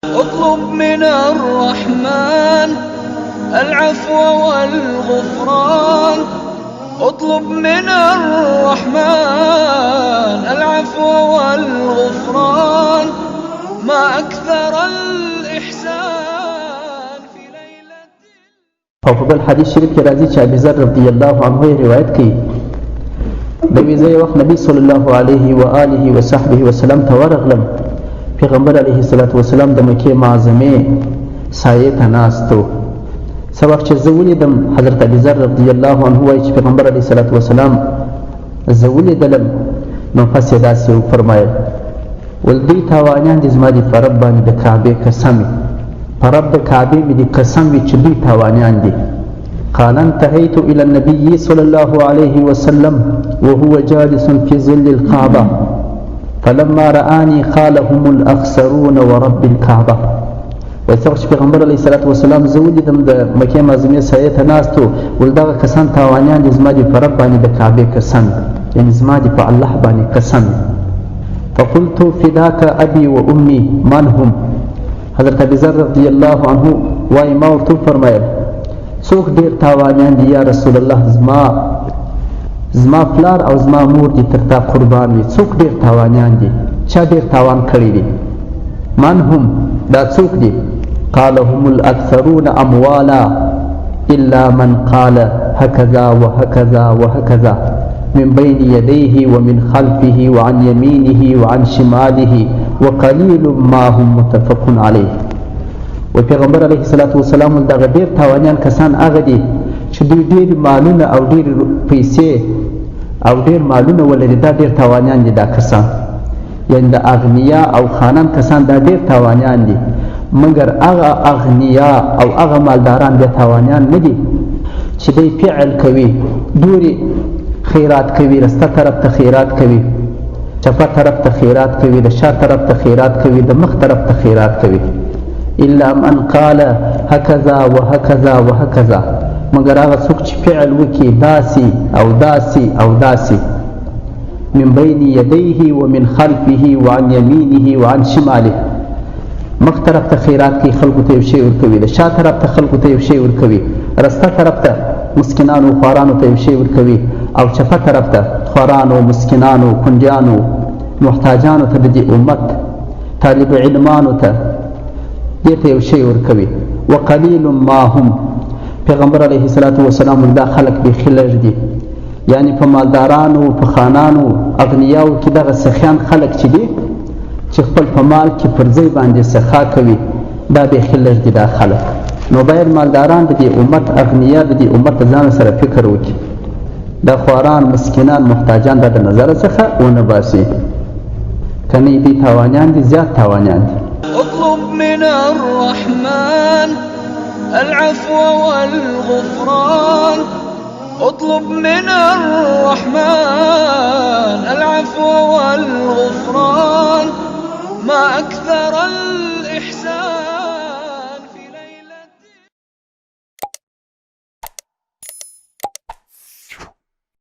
اطلب من الرحمن العفو والغفران. اطلب من الرحمن العفو والغفران. ما أكثر الإحسان في ليلة. فبل حدیث شریف کې راځي چې ابي ذر رضی الله عنه روایت کوي د ویزه وخت نبی صلی الله علیه و آله و صحبه وسلم ته ورغلم. پیغمبر علیه الصلاة والسلام د مکې معظمې سایې ته ناست و. څه وخت چې زه ولیدم حضرت ابي ذر رضی الله عنه وایي چې پیغمبر علیه الصلاة والسلام زه ولیدلم نو پس یې داسې وفرمایل ول دوی تاوانیان دي زما دي په رب باندې د کعبې قسم وي، په رب د کعبې مې دي قسم وي چې دوی تاوانیان دي. قال انتهيت إلى النبي صلى الله عليه وسلم وهو جالس في ظل الكعبة فلما رآني قال هم الأخسرون ورب الكعبة. وڅوک پیغمبر علیه الصلاة والسلام زه ولیدم د مکې معظمې سایې ته ناست و ول دغه کسان تاوانیان دي زما دي په رب باندې د کعبې قسم یعنې زما دي په الله باندې قسم. فقلت فداك أبي وأمي من هم؟ حضرت ابي ذر رضی الله عنه وایي ما ورته وفرمایل څوک ډېر تاوانیان دي یا رسول الله؟ زما پلار او زما مور دي تر تا قربان وي. څوک ډېر تاوانیان دي؟ چا ډېر تاوان کړی دي؟ من هم؟ دا څوک دي؟ قال هم الأكثرون أموالا إلا من قال هكذا وهكذا وهكذا من بين يديه ومن خلفه وعن يمينه وعن شماله وقليل ما هم متفق عليه. و پیغمبر علیه الصلاة والسلام دغه ډېر تاوانیان کسان هغه دي چې دوی ډېر مالونه او ډېر پیسې او ډېر مالونه ولري. دا ډېر تاوانیان دي دا کسان، یعنې د اغنیا او خانان کسان دا ډېر تاوانیان دي. مګر هغه اغنیا او هغه مالداران بیا تاوانیان نه دي چې دوی فعل کوي، دوري خیرات کوي، رسته طرف ته خیرات کوي، چپه طرف ته خیرات کوي، د شا طرف ته خیرات کوي، د مخ طرف ته خیرات کوي. الا من قال هكذا وهكذا وهكذا، مگر هغه څوک چې فعل وکړي داسې او داسې او داسې. من بین یدیه ومن خلفه وعن یمینه وعن شماله، مخ طرف ته خیرات کوي، خلکو ته یو شی ورکوي، د شا طرف ته خلکو ته یو شی ورکوي، رسته طرف ته مسکینانو خوارانو ته یو شی ورکوي، او چپه طرف ته خوارانو مسکینانو کونډیانو محتاجانو ته د دې امت طالب علمانو ته دې ته یو شی ورکوي. وقلیل ما هم، پیغمبر علیه الصلاة والسلام دا خلک بیخي لږ دي، یعنی په مالدارانو په خانانو اغنیاو کې دغه سخیان خلک چې دي چې خپل په مال کې پر ځای باندې سخا کوي دا بیخي لږ دي دا خلک. نو باید مالداران د دې امت اغنیا د دې امت د ځان سره فکر وکړي، دا خواران مسکینان محتاجان دا د نظر څخه ونه باسي، کنه دې تاوانیان دي، زیات تاوانیان دي. اطلب من الرحمن العفو والغفران. اطلب من الرحمن العفو والغفران. ما أكثر